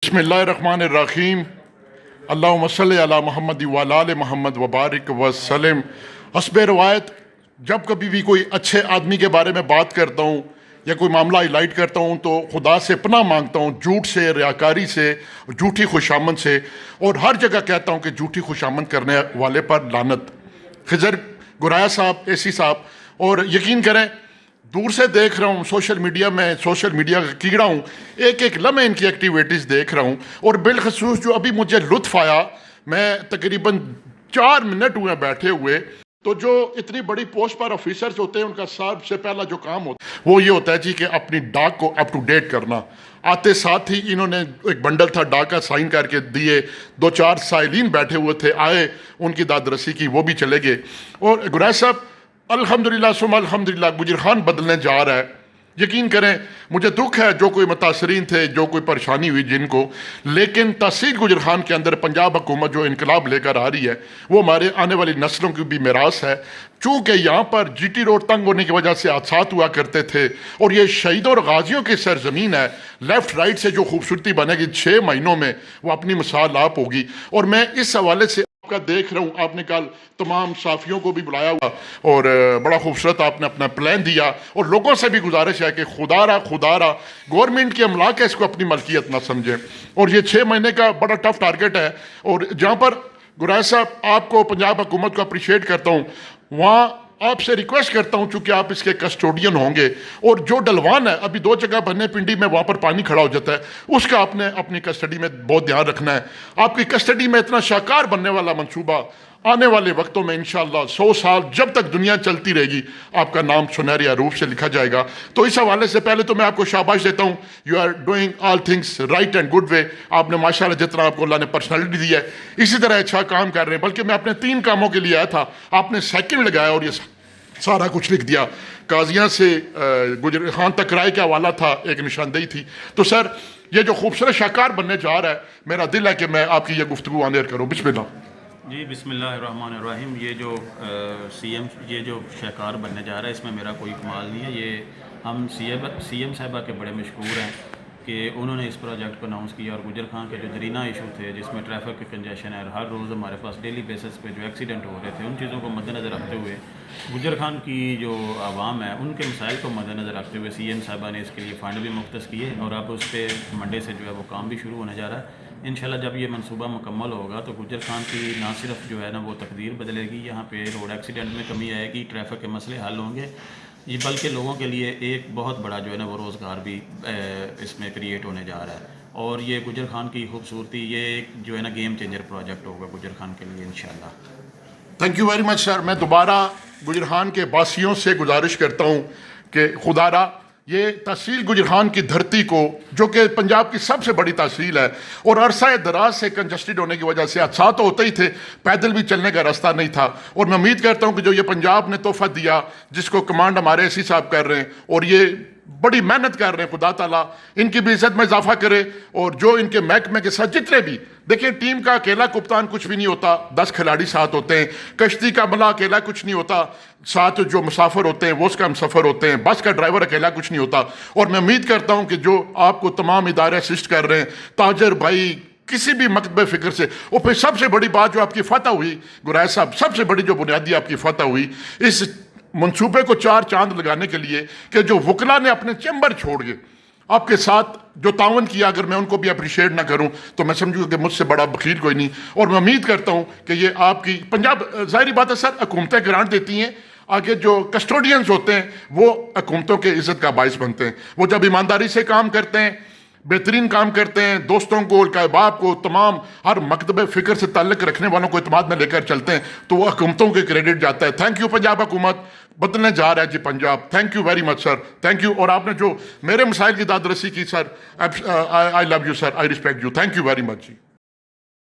बिस्मिल्लाहिर्रहमानिर्रहीम। अल्लाहुम्मा सल्लि अला मोहम्मद व अला आलि मोहम्मद व बारिक वसल्लम। हस्बे रवायत जब कभी भी कोई अच्छे आदमी के बारे में बात करता हूँ या कोई मामला हाईलाइट करता हूँ तो खुदा से पनाह मांगता हूँ झूठ से, रियाकारी से, झूठी खुशामद से, और हर जगह कहता हूँ कि झूठी खुशामद करने वाले पर लानत। खिजर गुराया साहब, एसी साहब, और यकीन करें दूर से देख रहा हूँ, सोशल मीडिया का कीड़ा हूँ, एक एक लम्हे इनकी एक्टिविटीज़ देख रहा हूँ। और बिलखसूस जो अभी मुझे लुत्फ़ आया, मैं तकरीबन 4 मिनट हुए बैठे हुए, तो जो इतनी बड़ी पोस्ट पर ऑफिसर्स होते हैं उनका सबसे पहला जो काम होता है वो ये होता है जी कि अपनी डाक को अप टू डेट करना। आते साथ ही इन्होंने एक बंडल था डाक का, साइन करके दिए। 2-4 साइलिन बैठे हुए थे, आए, उनकी दादरसी की, वो भी चले गए। और गुरैश साहब अल्हम्दुलिल्लाह सुम्मा अल्हम्दुलिल्लाह गुजर खान बदलने जा रहा है। यकीन करें मुझे दुख है जो कोई मुतासरीन थे, जो कोई परेशानी हुई जिनको, लेकिन तहसील गुजर खान के अंदर पंजाब हुकूमत जो इनकलाब लेकर आ रही है वो हमारे आने वाली नस्लों की भी मिरास है। चूँकि यहाँ पर जीटी रोड तंग होने की वजह से हादसात हुआ करते थे और ये शहीदों और गाजियों की सरजमीन है। लेफ़्ट राइट से जो खूबसूरती बनेगी 6 महीनों में वो अपनी मिसाल आप होगी। और मैं इस हवाले से का देख रहा हूँ, आपने कल तमाम साफियों को भी बुलाया हुआ और बड़ा खूबसूरत आपने अपना प्लान दिया। और लोगों से भी गुजारिश है कि खुदारा गवर्नमेंट के अमला के इसको अपनी मलकियत ना समझें। और ये 6 महीने का बड़ा टफ टारगेट है। और जहाँ पर गुरैश साहब आपको पंजाब हुकूमत को अप्रिशिएट करता हूँ, वहाँ आपसे रिक्वेस्ट करता हूँ चूँकि आप इसके कस्टोडियन होंगे, और जो डलवान है अभी 2 जगह बनने पिंडी में, वहाँ पर पानी खड़ा हो जाता है, उसका आपने अपनी कस्टडी में बहुत ध्यान रखना है। आपकी कस्टडी में इतना शाकार बनने वाला मंसूबा आने वाले वक्तों में इंशाअल्लाह 100 साल जब तक दुनिया चलती रहेगी आपका नाम सुनहरे रूप से लिखा जाएगा। तो इस हवाले से पहले तो मैं आपको शाबाश देता हूँ, you are doing all things right and good way. आपने माशाल्लाह जितना आपको अल्लाह ने पर्सनैलिटी दी है इसी तरह अच्छा काम कर रहे हैं। बल्कि मैं अपने 3 कामों के लिए आया था, आपने सेकंड लगाया और ये सारा कुछ लिख दिया। काजियाँ से गुजर खान तक राय का हवाला था, एक निशानदेही थी। तो सर ये जो खूबसूरत शाकार बनने जा रहा है, मेरा दिल है कि मैं आपकी ये गुफ्तगू आनेर करूँ। बिस्मिल्लाह जी, बिस्मिल्लाहिर्रहमानिर्रहीम। ये जो ये जो शाकार बनने जा रहा है इसमें मेरा कोई कमाल नहीं है। ये हम सीएम साहिबा के बड़े मशहूर हैं कि उन्होंने इस प्रोजेक्ट को अनाउंस किया। और गुजर खान के जो दरीना इशू थे जिसमें ट्रैफिक की कंजेशन है, हर रोज़ हमारे पास डेली बेसिस पे जो एक्सीडेंट हो रहे थे, उन चीज़ों को मद्देनज़र रखते हुए गुजर खान की जो आवाम है उनके मसाइल को मद्देनज़र रखते हुए सीएम साहिबा ने इसके लिए फ़ंड भी मुख्तस किए। और अब उस पर मंडे से जो है वो काम भी शुरू होने जा रहा है। इंशाल्लाह जब ये मंसूबा मुकम्मल होगा तो गुजर खान की ना सिर्फ जो है ना वो तकदीर बदलेगी, यहाँ पे रोड एक्सीडेंट में कमी आएगी, ट्रैफिक के मसले हल होंगे, ये बल्कि लोगों के लिए एक बहुत बड़ा जो है ना वो रोज़गार भी इसमें क्रिएट होने जा रहा है। और ये गुजर खान की खूबसूरती, ये एक जो है ना गेम चेंजर प्रोजेक्ट होगा गुजर खान के लिए इंशाल्लाह। Thank you very much sir. मैं दोबारा गुजर खान के बासियों से गुजारिश करता हूँ कि खुदारा ये तहसील गुजर खान की धरती को, जो कि पंजाब की सबसे बड़ी तहसील है और अरसा दराज से कंजस्टेड होने की वजह से हादसा तो होते ही थे, पैदल भी चलने का रास्ता नहीं था। और मैं उम्मीद करता हूँ कि जो ये पंजाब ने तोहफा दिया, जिसको कमांड हमारे एसी साहब कर रहे हैं और ये बड़ी मेहनत कर रहे हैं, खुदा ताला इनकी भी इज्जत में इजाफा करे। और जो इनके महकमे के साथ जितने भी, देखिए टीम का अकेला कप्तान कुछ भी नहीं होता, 10 खिलाड़ी साथ होते हैं। कश्ती का मला अकेला कुछ नहीं होता, साथ जो मुसाफिर होते हैं वो उसका हम सफ़र होते हैं। बस का ड्राइवर अकेला कुछ नहीं होता। और मैं उम्मीद करता हूँ कि जो आपको तमाम इदारे असिस्ट कर रहे हैं, ताजर भाई किसी भी मकतब फ़िक्र से, और फिर सबसे बड़ी बात जो आपकी फतह हुई गुरैश साहब, सबसे बड़ी जो बुनियादी आपकी फतह हुई इस मंसूबे को 4 चांद लगाने के लिए कि जो वकला ने अपने चैम्बर छोड़ के आपके साथ जो तावन किया, अगर मैं उनको भी अप्रिशिएट ना करूं तो मैं समझूंगा कि मुझसे बड़ा बखील कोई नहीं। और मैं उम्मीद करता हूं कि ये आपकी पंजाब, ज़ाहिर बात है सर, हुकूमतें ग्रांट देती हैं, आगे जो कस्टोडियंस होते हैं वो हुकूमतों के इज़्ज़त का बाइस बनते हैं। वो जब ईमानदारी से काम करते हैं, बेहतरीन काम करते हैं, दोस्तों को, अहबाब को, तमाम हर मकतब फ़िक्र से ताल्लुक़ रखने वालों को इत्मीनान में लेकर चलते हैं, तो वो हुकूमतों के क्रेडिट जाता है। थैंक यू पंजाब हुकूमत, बदलने जा रहा है जी Punjab. Thank you very much sir, thank you. और आपने जो मेरे मसाइल की दादरसी की sir, I love you sir, I respect you, thank you very much ji.